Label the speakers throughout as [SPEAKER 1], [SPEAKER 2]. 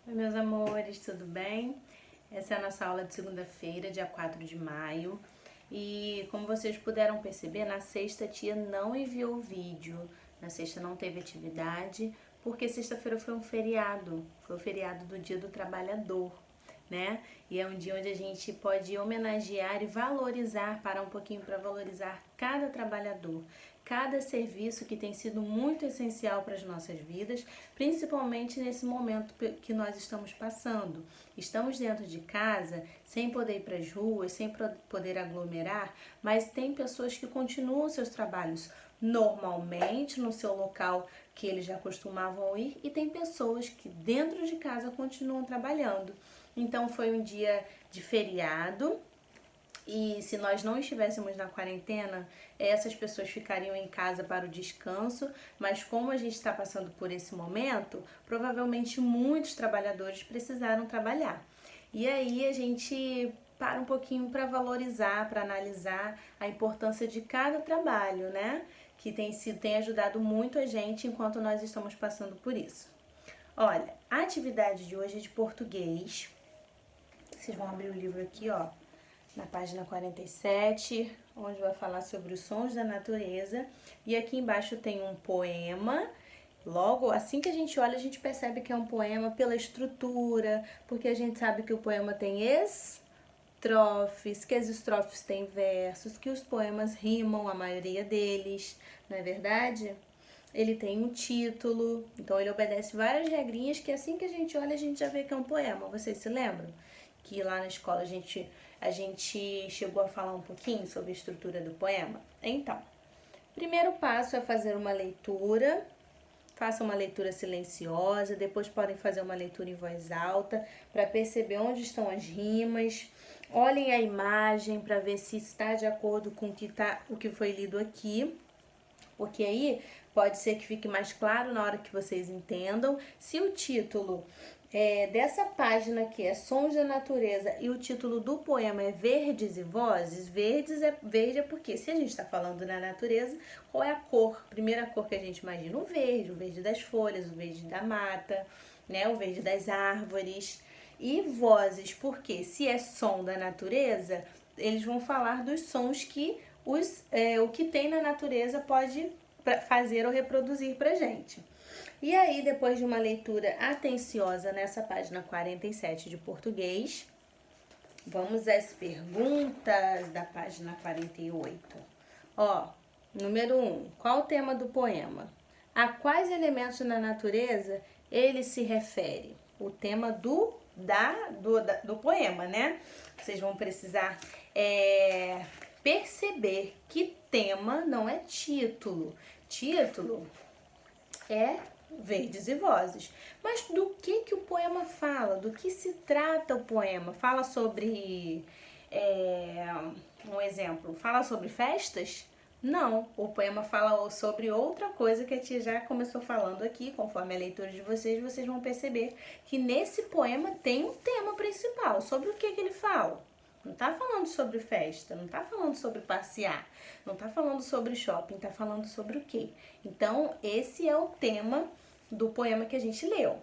[SPEAKER 1] Oi, meus amores, tudo bem? Essa é a nossa aula de segunda-feira, dia 4 de maio. E como vocês puderam perceber, na sexta a tia não enviou vídeo. Na sexta não teve atividade, porque sexta-feira foi um feriado. Foi o feriado do Dia do Trabalhador, né? E é um dia onde a gente pode homenagear e valorizar, parar um pouquinho para valorizar cada trabalhador, cada serviço que tem sido muito essencial para as nossas vidas, principalmente nesse momento que nós estamos passando. Estamos dentro de casa, sem poder ir para as ruas, sem poder aglomerar, mas tem pessoas que continuam seus trabalhos normalmente no seu local que eles já costumavam ir, e tem pessoas que dentro de casa continuam trabalhando. Então foi um dia de feriado, e se nós não estivéssemos na quarentena, essas pessoas ficariam em casa para o descanso, mas como a gente está passando por esse momento, provavelmente muitos trabalhadores precisaram trabalhar. E aí a gente para um pouquinho para valorizar, para analisar a importância de cada trabalho, né? Que tem ajudado muito a gente enquanto nós estamos passando por isso. Olha, a atividade de hoje é de português. Vocês vão abrir o livro aqui, ó, na página 47, onde vai falar sobre os sons da natureza. E aqui embaixo tem um poema. Logo, assim que a gente olha, a gente percebe que é um poema pela estrutura, porque a gente sabe que o poema tem estrofes, que as estrofes têm versos, que os poemas rimam, a maioria deles, não é verdade? Ele tem um título, então ele obedece várias regrinhas que assim que a gente olha, a gente já vê que é um poema. Vocês se lembram? Que lá na escola a gente chegou a falar um pouquinho sobre a estrutura do poema? Então, primeiro passo é fazer uma leitura. Faça uma leitura silenciosa, depois podem fazer uma leitura em voz alta para perceber onde estão as rimas. Olhem a imagem para ver se está de acordo com o que foi lido aqui, porque aí pode ser que fique mais claro na hora que vocês entendam. Se o título dessa página aqui é Sons da Natureza e o título do poema é Verdes e Vozes, verde é porque se a gente está falando na natureza, qual é a cor? Primeira cor que a gente imagina, o verde das folhas, o verde da mata, né? O verde das árvores. E vozes, porque se é som da natureza, eles vão falar dos sons que o que tem na natureza pode fazer ou reproduzir pra gente. E aí, depois de uma leitura atenciosa nessa página 47 de português, vamos às perguntas da página 48. Ó, número 1. Qual o tema do poema? A quais elementos na natureza ele se refere? O tema do poema, né? Vocês vão precisar perceber que tema não é título. Título é Verdes e Vozes. Mas do que o poema fala? Do que se trata o poema? Fala sobre, um exemplo, fala sobre festas? Não, o poema fala sobre outra coisa que a tia já começou falando aqui. Conforme a leitura de vocês vão perceber que nesse poema tem um tema principal. Sobre o que ele fala? Não tá falando sobre festa, não tá falando sobre passear, não tá falando sobre shopping, tá falando sobre o quê? Então, esse é o tema do poema que a gente leu.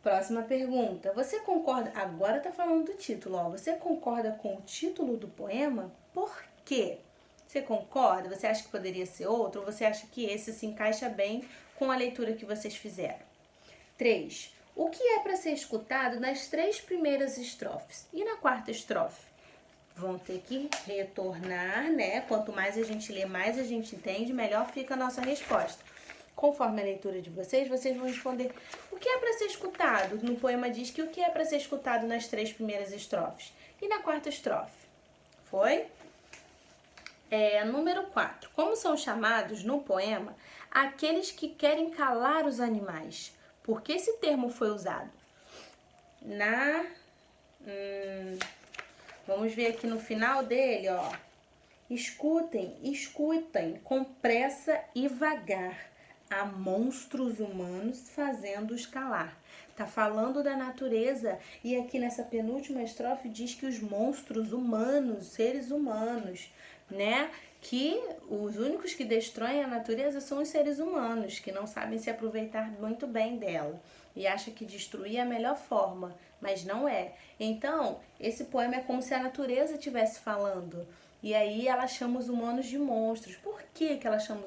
[SPEAKER 1] Próxima pergunta. Você concorda? Agora tá falando do título, ó. Você concorda com o título do poema? Por quê? Você concorda? Você acha que poderia ser outro? Ou você acha que esse se encaixa bem com a leitura que vocês fizeram? 3. O que é para ser escutado nas 3 primeiras estrofes? E na quarta estrofe? Vão ter que retornar, né? Quanto mais a gente lê, mais a gente entende, melhor fica a nossa resposta. Conforme a leitura de vocês vão responder o que é para ser escutado. No poema diz que o que é para ser escutado nas 3 primeiras estrofes. E na quarta estrofe? Foi? Número 4. Como são chamados no poema aqueles que querem calar os animais? Por que esse termo foi usado? Vamos ver aqui no final dele, ó. Escutem com pressa e vagar. Há monstros humanos fazendo-os calar. Tá falando da natureza e aqui nessa penúltima estrofe diz que os monstros humanos, seres humanos, né? Que os únicos que destroem a natureza são os seres humanos, que não sabem se aproveitar muito bem dela. e acha que destruir é a melhor forma, mas não é. Então, esse poema é como se a natureza estivesse falando. E aí ela chama os humanos de monstros. Por que ela chama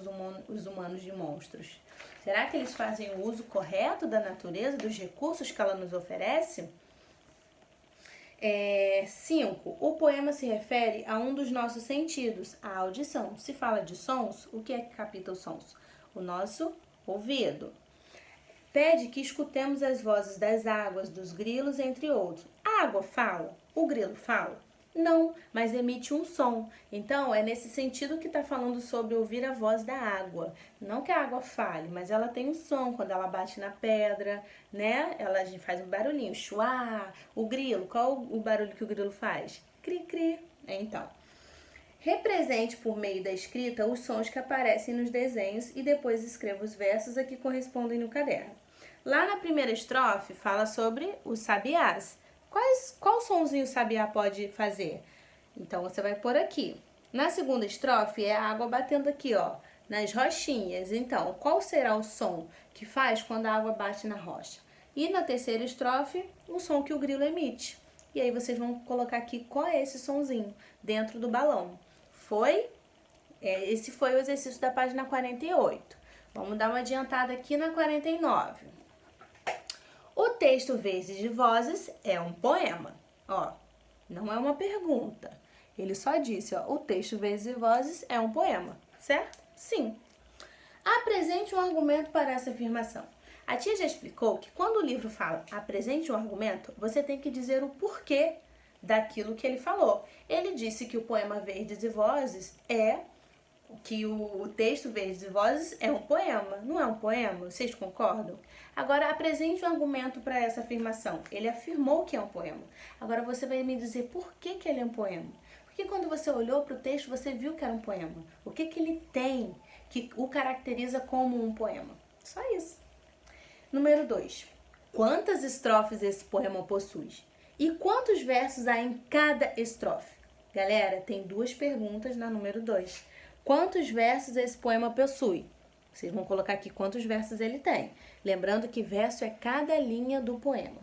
[SPEAKER 1] os humanos de monstros? Será que eles fazem o uso correto da natureza, dos recursos que ela nos oferece? 5. O poema se refere a um dos nossos sentidos, a audição. Se fala de sons, o que é que capta os sons? O nosso ouvido. Pede que escutemos as vozes das águas, dos grilos, entre outros. A água fala? O grilo fala? Não, mas emite um som. Então, é nesse sentido que está falando sobre ouvir a voz da água. Não que a água fale, mas ela tem um som quando ela bate na pedra, né? Ela faz um barulhinho, chuá. O grilo, qual o barulho que o grilo faz? Cri-cri. Então, represente por meio da escrita os sons que aparecem nos desenhos e depois escreva os versos a que correspondem no caderno. Lá na primeira estrofe fala sobre os sabiás. Qual sonzinho o sabiá pode fazer? Então, você vai pôr aqui. Na segunda estrofe é a água batendo aqui, ó, nas rochinhas. Então, qual será o som que faz quando a água bate na rocha? E na terceira estrofe, o som que o grilo emite. E aí vocês vão colocar aqui qual é esse sonzinho dentro do balão. Foi? Esse foi o exercício da página 48. Vamos dar uma adiantada aqui na 49. O texto Vezes de Vozes é um poema. Ó, não é uma pergunta. Ele só disse, ó, o texto Vezes de Vozes é um poema, certo? Sim. Apresente um argumento para essa afirmação. A tia já explicou que quando o livro fala apresente um argumento, você tem que dizer o porquê daquilo que ele falou. Ele disse que o poema Verdes e Vozes que o texto Verdes e Vozes é um poema. Não é um poema? Vocês concordam? Agora, apresente um argumento para essa afirmação. Ele afirmou que é um poema. Agora, você vai me dizer por que ele é um poema. Porque quando você olhou para o texto, você viu que era um poema. O que ele tem que o caracteriza como um poema? Só isso. Número 2. Quantas estrofes esse poema possui? E quantos versos há em cada estrofe? Galera, tem 2 perguntas na número 2. Quantos versos esse poema possui? Vocês vão colocar aqui quantos versos ele tem. Lembrando que verso é cada linha do poema.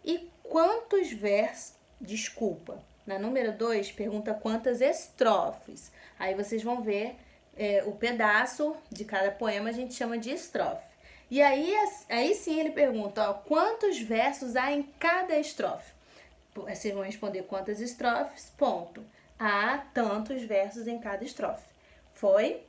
[SPEAKER 1] E quantos versos... Desculpa. Na número 2, pergunta quantas estrofes. Aí vocês vão ver o pedaço de cada poema a gente chama de estrofe. E aí sim ele pergunta, ó, quantos versos há em cada estrofe? Vocês vão responder quantas estrofes, ponto. Há tantos versos em cada estrofe. Foi?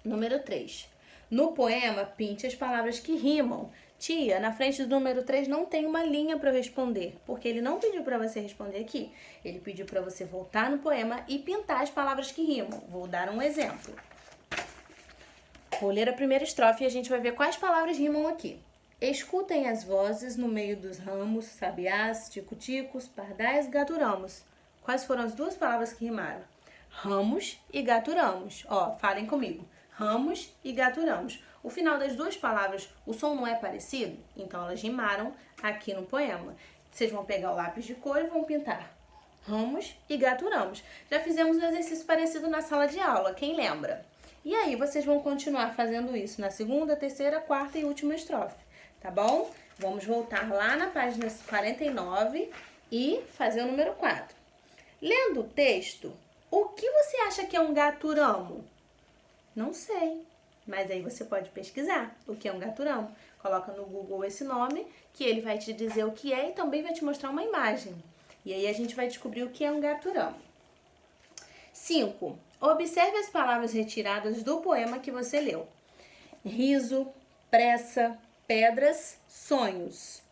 [SPEAKER 1] Número 3. No poema, pinte as palavras que rimam. Tia, na frente do número 3 não tem uma linha para eu responder, porque ele não pediu para você responder aqui. Ele pediu para você voltar no poema e pintar as palavras que rimam. Vou dar um exemplo. Vou ler a primeira estrofe e a gente vai ver quais palavras rimam aqui. Escutem as vozes no meio dos ramos, sabiás, tico-ticos, pardais, gaturamos. Quais foram as 2 palavras que rimaram? Ramos e gaturamos. Ó, falem comigo. Ramos e gaturamos. O final das 2 palavras, o som não é parecido? Então, elas rimaram aqui no poema. Vocês vão pegar o lápis de cor e vão pintar. Ramos e gaturamos. Já fizemos um exercício parecido na sala de aula, quem lembra? E aí, vocês vão continuar fazendo isso na segunda, terceira, quarta e última estrofe, tá bom? Vamos voltar lá na página 49 e fazer o número 4. Lendo o texto, o que você acha que é um gaturamo? Não sei, mas aí você pode pesquisar o que é um gaturamo. Coloca no Google esse nome, que ele vai te dizer o que é e também vai te mostrar uma imagem. E aí a gente vai descobrir o que é um gaturamo. 5. Observe as palavras retiradas do poema que você leu. Riso, pressa, pedras, sonhos.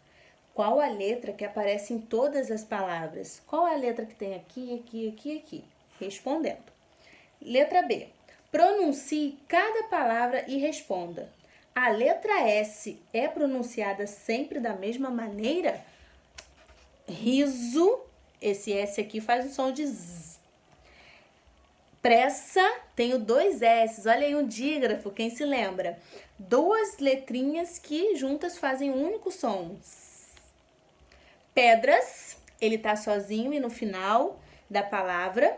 [SPEAKER 1] Qual a letra que aparece em todas as palavras? Qual é a letra que tem aqui, aqui, aqui, aqui? Respondendo. Letra B. Pronuncie cada palavra e responda. A letra S é pronunciada sempre da mesma maneira? Riso, esse S aqui faz o som de Z. Pressa, tenho 2 S, olha aí um dígrafo, quem se lembra? 2 letrinhas que juntas fazem um único som. Pedras, ele tá sozinho e no final da palavra.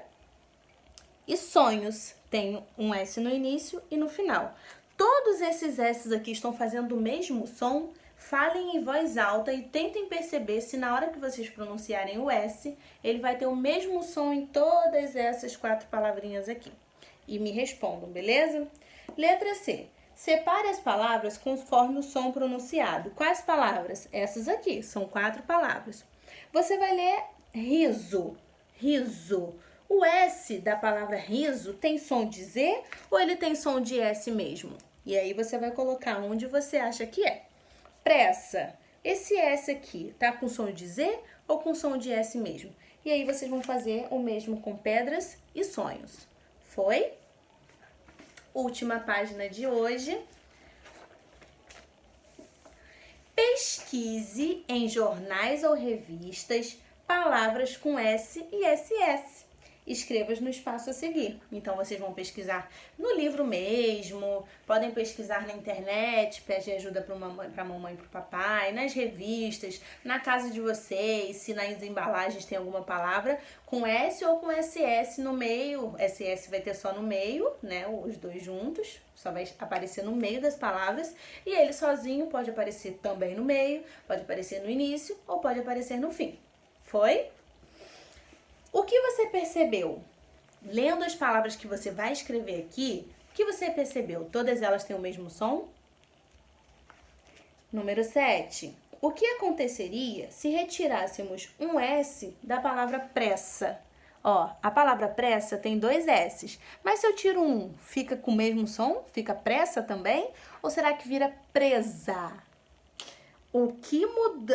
[SPEAKER 1] E sonhos, tem um S no início e no final. Todos esses S aqui estão fazendo o mesmo som? falem em voz alta e tentem perceber se na hora que vocês pronunciarem o S, ele vai ter o mesmo som em todas essas 4 palavrinhas aqui. E me respondam, beleza? Letra C. Separe as palavras conforme o som pronunciado. Quais palavras? Essas aqui, são 4 palavras. Você vai ler riso, riso. O S da palavra riso tem som de Z ou ele tem som de S mesmo? E aí você vai colocar onde você acha que é. Pressa. Esse S aqui tá com som de Z ou com som de S mesmo? E aí vocês vão fazer o mesmo com pedras e sonhos. Foi? Última página de hoje. Pesquise em jornais ou revistas palavras com S e SS. Escreva no espaço a seguir. Então, vocês vão pesquisar no livro mesmo, podem pesquisar na internet, pede ajuda para a mamãe e para o papai, nas revistas, na casa de vocês, se nas embalagens tem alguma palavra com S ou com SS no meio. SS vai ter só no meio, né? Os dois juntos, só vai aparecer no meio das palavras. E ele sozinho pode aparecer também no meio, pode aparecer no início ou pode aparecer no fim. Foi? O que você percebeu? Lendo as palavras que você vai escrever aqui, o que você percebeu? Todas elas têm o mesmo som? Número 7. O que aconteceria se retirássemos um S da palavra pressa? Ó, a palavra pressa tem 2 S's, mas se eu tiro um, fica com o mesmo som? Fica pressa também? Ou será que vira presa? O que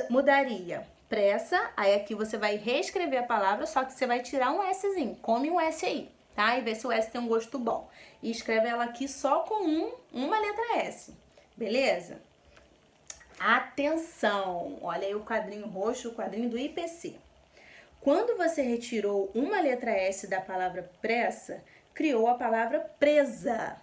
[SPEAKER 1] mudaria? Pressa, aí aqui você vai reescrever a palavra, só que você vai tirar um Szinho, come um S aí, tá? E vê se o S tem um gosto bom. E escreve ela aqui só com uma letra S, beleza? Atenção! Olha aí o quadrinho roxo, o quadrinho do IPC. Quando você retirou uma letra S da palavra pressa, criou a palavra presa.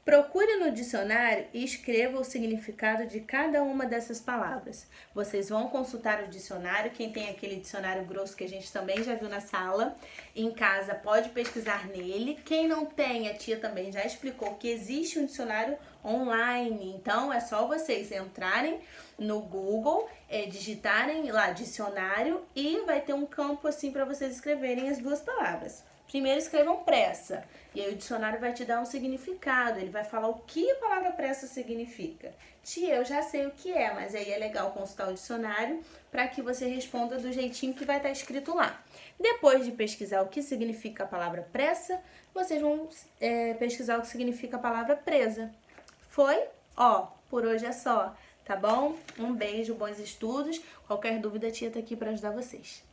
[SPEAKER 1] Procure no dicionário e escreva o significado de cada uma dessas palavras. Vocês vão consultar o dicionário, quem tem aquele dicionário grosso que a gente também já viu na sala, em casa pode pesquisar nele. Quem não tem, a tia também já explicou que existe um dicionário online, então é só vocês entrarem no Google, digitarem lá dicionário e vai ter um campo assim para vocês escreverem as 2 palavras. Primeiro escrevam pressa, e aí o dicionário vai te dar um significado, ele vai falar o que a palavra pressa significa. Tia, eu já sei o que é, mas aí é legal consultar o dicionário para que você responda do jeitinho que vai estar escrito lá. Depois de pesquisar o que significa a palavra pressa, vocês vão pesquisar o que significa a palavra presa. Foi? Ó, por hoje é só, tá bom? Um beijo, bons estudos. Qualquer dúvida, a tia tá aqui para ajudar vocês.